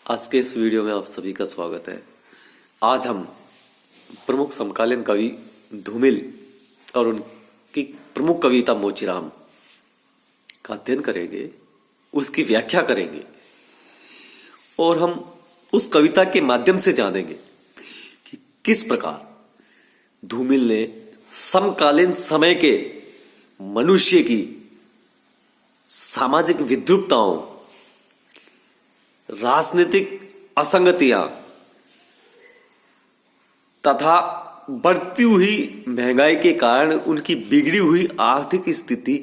आज के इस वीडियो में आप सभी का स्वागत है। आज हम प्रमुख समकालीन कवि धूमिल और उनकी प्रमुख कविता मोचीराम का अध्ययन करेंगे, उसकी व्याख्या करेंगे और हम उस कविता के माध्यम से जानेंगे कि किस प्रकार धूमिल ने समकालीन समय के मनुष्य की सामाजिक विद्रूपताओं, राजनीतिक असंगतियां तथा बढ़ती हुई महंगाई के कारण उनकी बिगड़ी हुई आर्थिक स्थिति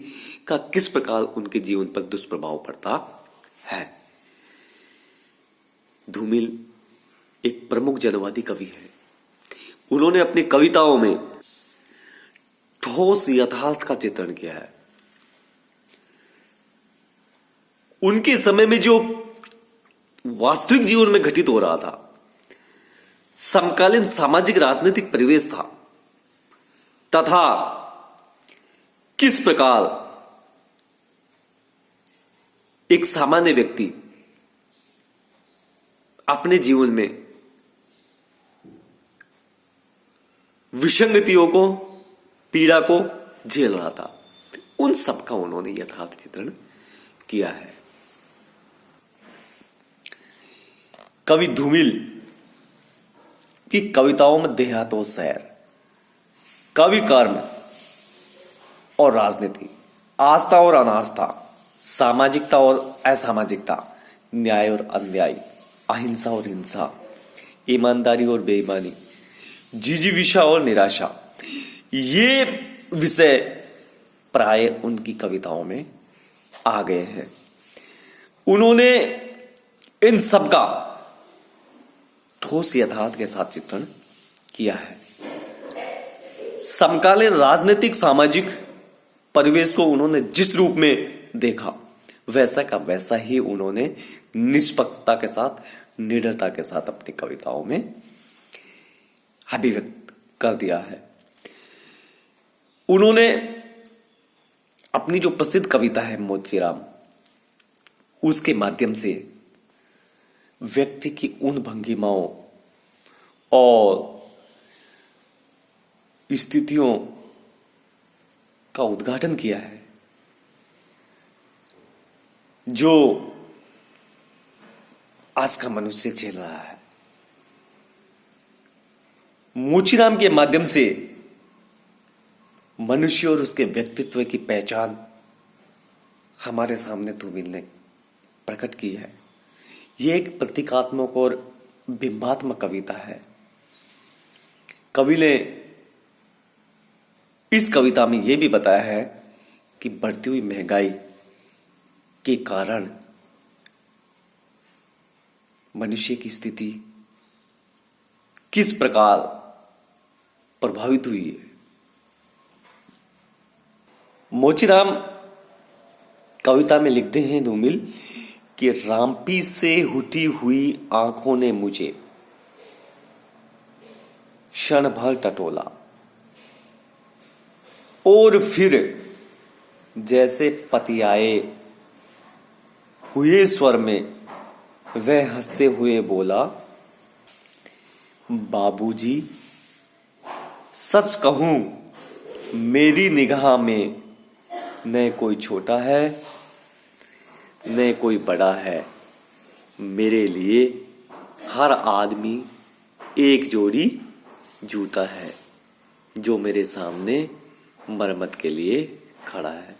का किस प्रकार उनके जीवन पर दुष्प्रभाव पड़ता है। धूमिल एक प्रमुख जनवादी कवि है। उन्होंने अपनी कविताओं में ठोस यथार्थ का चित्रण किया है। उनके समय में जो वास्तविक जीवन में घटित हो रहा था, समकालीन सामाजिक राजनीतिक परिवेश था तथा किस प्रकार एक सामान्य व्यक्ति अपने जीवन में विसंगतियों को, पीड़ा को झेल रहा था, उन सबका उन्होंने यथार्थ चित्रण किया है। कवि धूमिल की कविताओं में देहातों शहर, कवि कर्म और राजनीति, आस्था और अनास्था, सामाजिकता और असामाजिकता, न्याय और अन्याय, अहिंसा और हिंसा, ईमानदारी और बेईमानी, जिजीविषा और निराशा, ये विषय प्राय उनकी कविताओं में आ गए हैं। उन्होंने इन सबका ठोस यथार्थ के साथ चित्रण किया है। समकालीन राजनीतिक सामाजिक परिवेश को उन्होंने जिस रूप में देखा, वैसा का वैसा ही उन्होंने निष्पक्षता के साथ, निडरता के साथ अपनी कविताओं में अभिव्यक्त कर दिया है। उन्होंने अपनी जो प्रसिद्ध कविता है मोचीराम, उसके माध्यम से व्यक्ति की उन भंगिमाओं और स्थितियों का उद्घाटन किया है जो आज का मनुष्य झेल रहा है। मोचीराम के माध्यम से मनुष्य और उसके व्यक्तित्व की पहचान हमारे सामने धूमिल ने प्रकट की है। यह एक प्रतीकात्मक और बिंबात्मक कविता है। कवि ने इस कविता में यह भी बताया है कि बढ़ती हुई महंगाई के कारण मनुष्य की स्थिति किस प्रकार प्रभावित हुई है। मोचीराम कविता में लिखते हैं धूमिल कि रामपी से हुटी हुई आंखों ने मुझे क्षण भर टटोला और फिर जैसे पतियाए हुए स्वर में वह हंसते हुए बोला, बाबूजी सच कहूं मेरी निगाह में न कोई छोटा है न कोई बड़ा है, मेरे लिए हर आदमी एक जोड़ी जूता है जो मेरे सामने मरम्मत के लिए खड़ा है।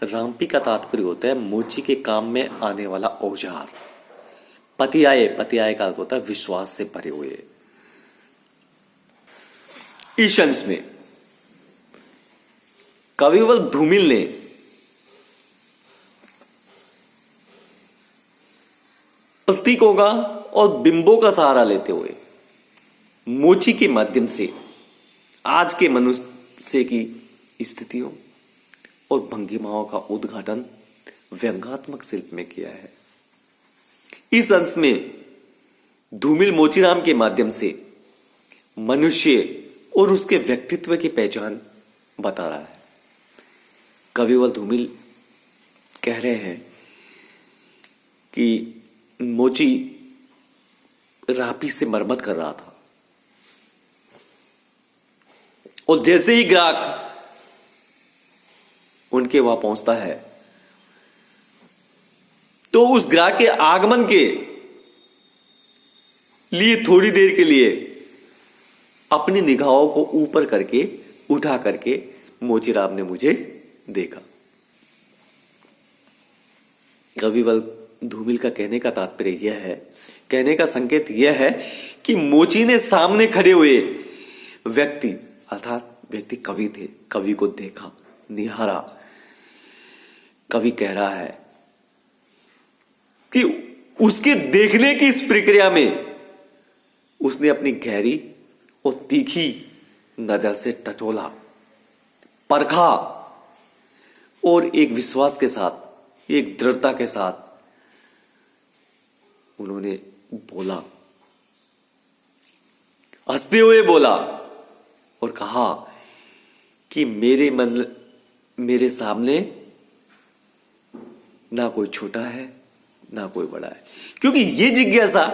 रामपी का तात्पर्य होता है मोची के काम में आने वाला औजार। पतियाए का अर्थ होता है विश्वास से भरे हुए। इस अंश में कविवल धूमिल ने प्रतीकों का और बिंबों का सहारा लेते हुए मोची के माध्यम से आज के मनुष्य की स्थितियों और भंगिमाओं का उद्घाटन व्यंग्यात्मक शिल्प में किया है। इस अंश में धूमिल मोचीराम के माध्यम से मनुष्य और उसके व्यक्तित्व की पहचान बता रहा है। कविवल धूमिल कह रहे हैं कि मोची रापी से मरम्मत कर रहा था और जैसे ही ग्राहक उनके वहां पहुंचता है तो उस ग्राहक के आगमन के लिए थोड़ी देर के लिए अपनी निगाहों को ऊपर करके उठा करके मोचीराम ने मुझे देखा। कविवल धूमिल का कहने का तात्पर्य यह है, कहने का संकेत यह है कि मोची ने सामने खड़े हुए व्यक्ति अर्थात व्यक्ति कवि थे, कवि को देखा, निहारा। कवि कह रहा है कि उसके देखने की इस प्रक्रिया में उसने अपनी गहरी और तीखी नजर से टटोला, परखा और एक विश्वास के साथ, एक दृढ़ता के साथ उन्होंने बोला, हंसते हुए बोला और कहा कि मेरे सामने ना कोई छोटा है ना कोई बड़ा है। क्योंकि ये जिज्ञासा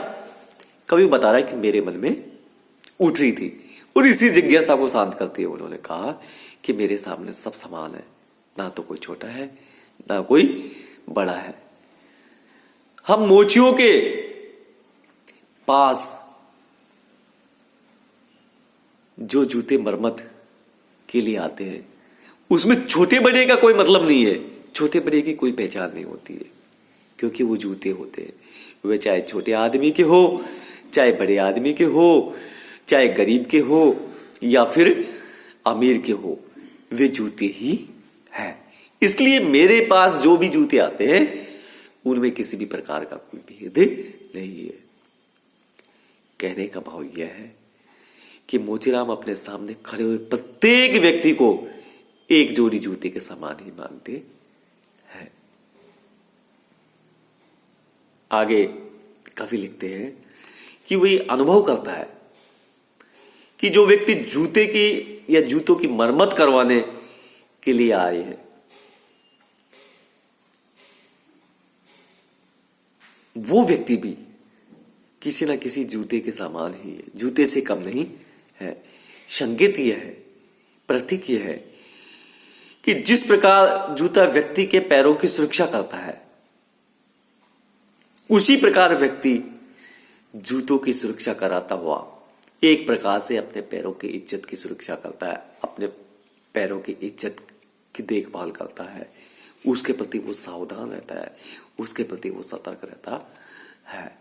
कवि बता रहा है कि मेरे मन में उठ रही थी और इसी जिज्ञासा को शांत करते हुए उन्होंने कहा कि मेरे सामने सब समान है, ना तो कोई छोटा है ना कोई बड़ा है। हम मोचियों के पास जो जूते मरम्मत के लिए आते हैं उसमें छोटे बड़े का कोई मतलब नहीं है, छोटे बड़े की कोई पहचान नहीं होती है, क्योंकि वो जूते होते हैं। वे चाहे छोटे आदमी के हो, चाहे बड़े आदमी के हो, चाहे गरीब के हो या फिर अमीर के हो, वे जूते ही हैं। इसलिए मेरे पास जो भी जूते आते हैं उनमें किसी भी प्रकार का कोई भेद नहीं है। कहने का भाव यह है कि मोचीराम अपने सामने खड़े हुए प्रत्येक व्यक्ति को एक जोड़ी जूते के समान ही मानते हैं। आगे कवि लिखते हैं कि वही अनुभव करता है कि जो व्यक्ति जूते की या जूतों की मरम्मत करवाने के लिए आए हैं वो व्यक्ति भी किसी ना किसी जूते के समान ही है, जूते से कम नहीं है। संकेत यह है, प्रतीक यह है कि जिस प्रकार जूता व्यक्ति के पैरों की सुरक्षा करता है उसी प्रकार व्यक्ति जूतों की सुरक्षा कराता हुआ एक प्रकार से अपने पैरों की इज्जत की सुरक्षा करता है, अपने पैरों की इज्जत की देखभाल करता है, उसके प्रति वो सावधान रहता है, उसके प्रति वो सतर्क रहता है।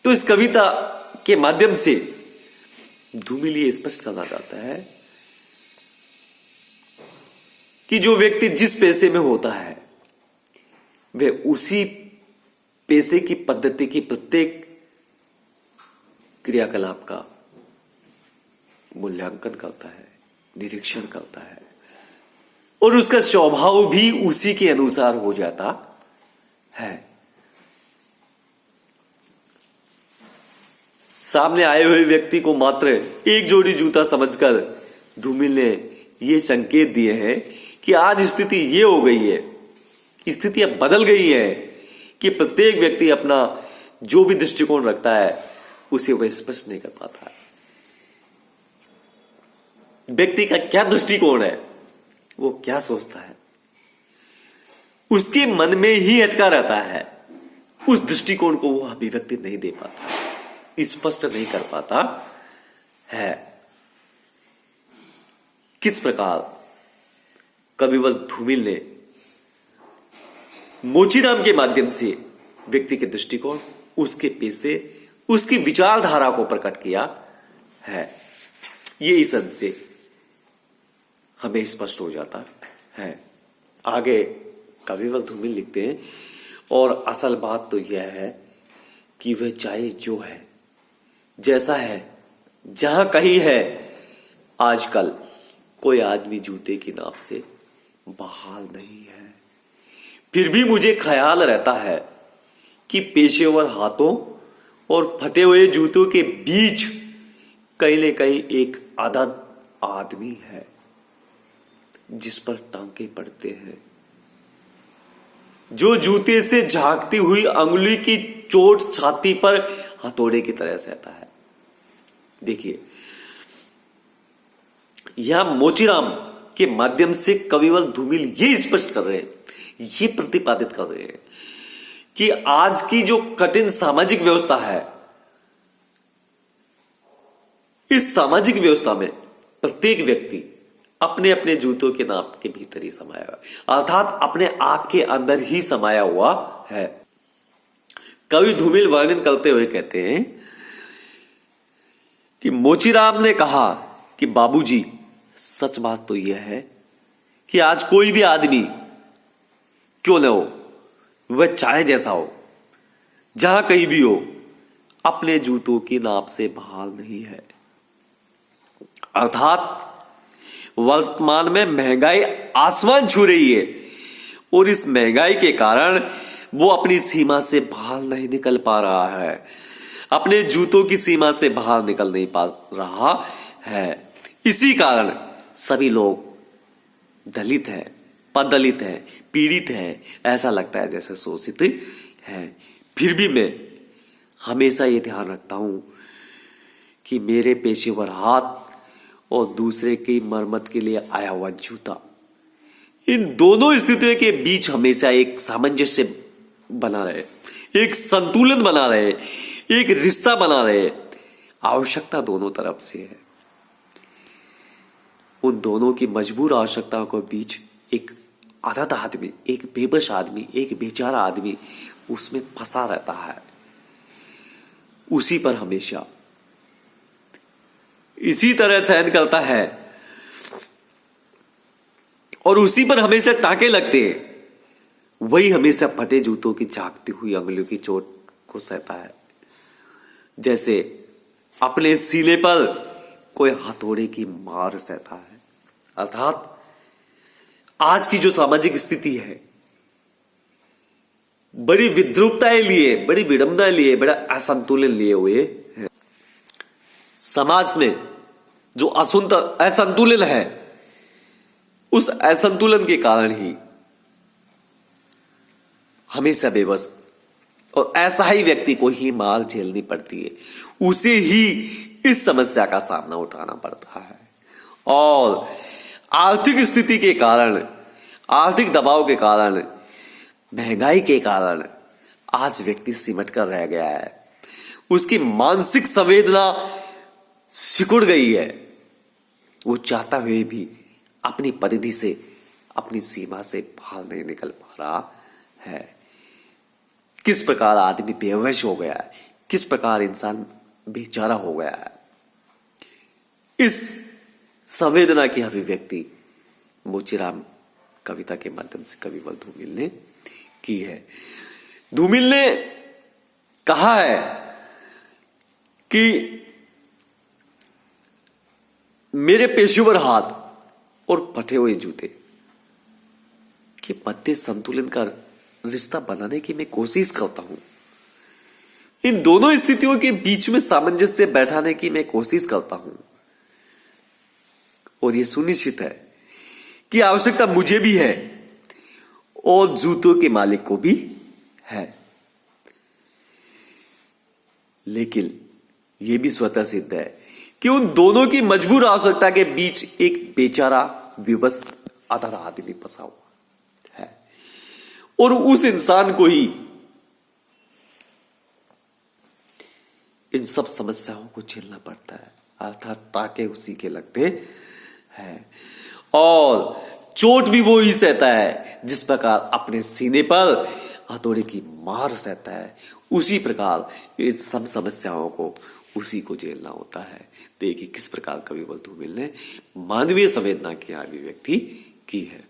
तो इस कविता के माध्यम से धूमिल ये स्पष्ट करना चाहता है कि जो व्यक्ति जिस पेशे में होता है वह उसी पेशे की पद्धति की प्रत्येक क्रियाकलाप का मूल्यांकन करता है, निरीक्षण करता है और उसका स्वभाव भी उसी के अनुसार हो जाता है। सामने आए हुए व्यक्ति को मात्र एक जोड़ी जूता समझकर धूमिल ने ये संकेत दिए हैं कि आज स्थिति ये हो गई है, स्थिति अब बदल गई है कि प्रत्येक व्यक्ति अपना जो भी दृष्टिकोण रखता है उसे वह स्पष्ट नहीं कर पाता है। व्यक्ति का क्या दृष्टिकोण है, वो क्या सोचता है, उसके मन में ही अटका रहता है। उस दृष्टिकोण को वो अभिव्यक्ति नहीं दे पाता, स्पष्ट नहीं कर पाता है। किस प्रकार कविवल धूमिल ने मोचीराम के माध्यम से व्यक्ति के दृष्टिकोण, उसके पेशे, उसकी विचारधारा को प्रकट किया है, ये इस अंश से हमें स्पष्ट हो जाता है। आगे कविवल धूमिल लिखते हैं, और असल बात तो यह है कि वह चाहे जो है, जैसा है, जहां कहीं है, आजकल कोई आदमी जूते की नाप से बहाल नहीं है। फिर भी मुझे ख्याल रहता है कि पेशेवर हाथों और फटे हुए जूतों के बीच कहीं न कहीं एक आदत आदमी है जिस पर टांके पड़ते हैं। जो जूते से झांकती हुई अंगुली की चोट छाती पर हथौड़े की तरह सहता है। देखिए, यहां मोचीराम के माध्यम से कविवर धूमिल ये स्पष्ट कर रहे हैं, ये प्रतिपादित कर रहे हैं कि आज की जो कठिन सामाजिक व्यवस्था है, इस सामाजिक व्यवस्था में प्रत्येक व्यक्ति अपने अपने जूतों के नाप के भीतर ही समाया हुआ, अर्थात अपने आप के अंदर ही समाया हुआ है। कवि धूमिल वर्णन करते हुए कहते हैं कि मोचीराम ने कहा कि बाबूजी, सच बात तो यह है कि आज कोई भी आदमी क्यों न हो, वह चाहे जैसा हो, जहां कहीं भी हो, अपने जूतों की नाप से बाहर नहीं है। अर्थात वर्तमान में महंगाई आसमान छू रही है और इस महंगाई के कारण वो अपनी सीमा से बाहर नहीं निकल पा रहा है, अपने जूतों की सीमा से बाहर निकल नहीं पा रहा है। इसी कारण सभी लोग दलित हैं, पददलित हैं, पीड़ित हैं, ऐसा लगता है जैसे शोषित हैं। फिर भी मैं हमेशा ये ध्यान रखता हूं कि मेरे पेशेवर हाथ और दूसरे की मरम्मत के लिए आया हुआ जूता, इन दोनों स्थितियों के बीच हमेशा एक सामंजस्य बना रहे, एक संतुलन बना रहे, एक रिश्ता बना रहे। आवश्यकता दोनों तरफ से है। उन दोनों की मजबूर आवश्यकताओं के बीच एक अनाथ आदमी, एक बेबस आदमी, एक बेचारा आदमी उसमें फंसा रहता है। उसी पर हमेशा इसी तरह सहन करता है और उसी पर हमेशा टाके लगते हैं। वही हमेशा फटे जूतों की झांकती हुई अंगुलियों की चोट को सहता है, जैसे अपने सीने पर कोई हथौड़े की मार सहता है। अर्थात आज की जो सामाजिक स्थिति है, बड़ी विद्रूपताएं लिए, बड़ी विडंबनाएं लिए, बड़ा असंतुलन लिए हुए है। समाज में जो असंतुलन है, उस असंतुलन के कारण ही हमेशा बेबस और ऐसा ही व्यक्ति को ही मार झेलनी पड़ती है, उसे ही इस समस्या का सामना उठाना पड़ता है। और आर्थिक स्थिति के कारण, आर्थिक दबाव के कारण, महंगाई के कारण आज व्यक्ति सिमट कर रह गया है। उसकी मानसिक संवेदना सिकुड़ गई है। वो चाहता हुए भी अपनी परिधि से, अपनी सीमा से बाहर नहीं निकल पा रहा है। किस प्रकार आदमी बेवश हो गया है, किस प्रकार इंसान बेचारा हो गया है, इस संवेदना की अभिव्यक्ति मोचीराम कविता के माध्यम से कविवर धूमिल ने की है। धूमिल ने कहा है कि मेरे पेशेवर हाथ और फटे हुए जूते के मध्य संतुलन का रिश्ता बनाने की मैं कोशिश करता हूं। इन दोनों स्थितियों के बीच में सामंजस्य बैठाने की मैं कोशिश करता हूं, और यह सुनिश्चित है कि आवश्यकता मुझे भी है और जूतों के मालिक को भी है। लेकिन यह भी स्वतः सिद्ध है कि उन दोनों की मजबूर आवश्यकता के बीच एक बेचारा विवश अनाथ आदमी फंसा हुआ है, और उस इंसान को ही इन सब समस्याओं को झेलना पड़ता है। अर्थात टाके उसी के लगते हैं और चोट भी वो ही सहता है। जिस प्रकार अपने सीने पर हथौड़े की मार सहता है, उसी प्रकार इन सब समस्याओं को उसी को झेलना होता है। देखिए किस प्रकार कविवर धूमिल ने मानवीय संवेदना की अभिव्यक्ति की है।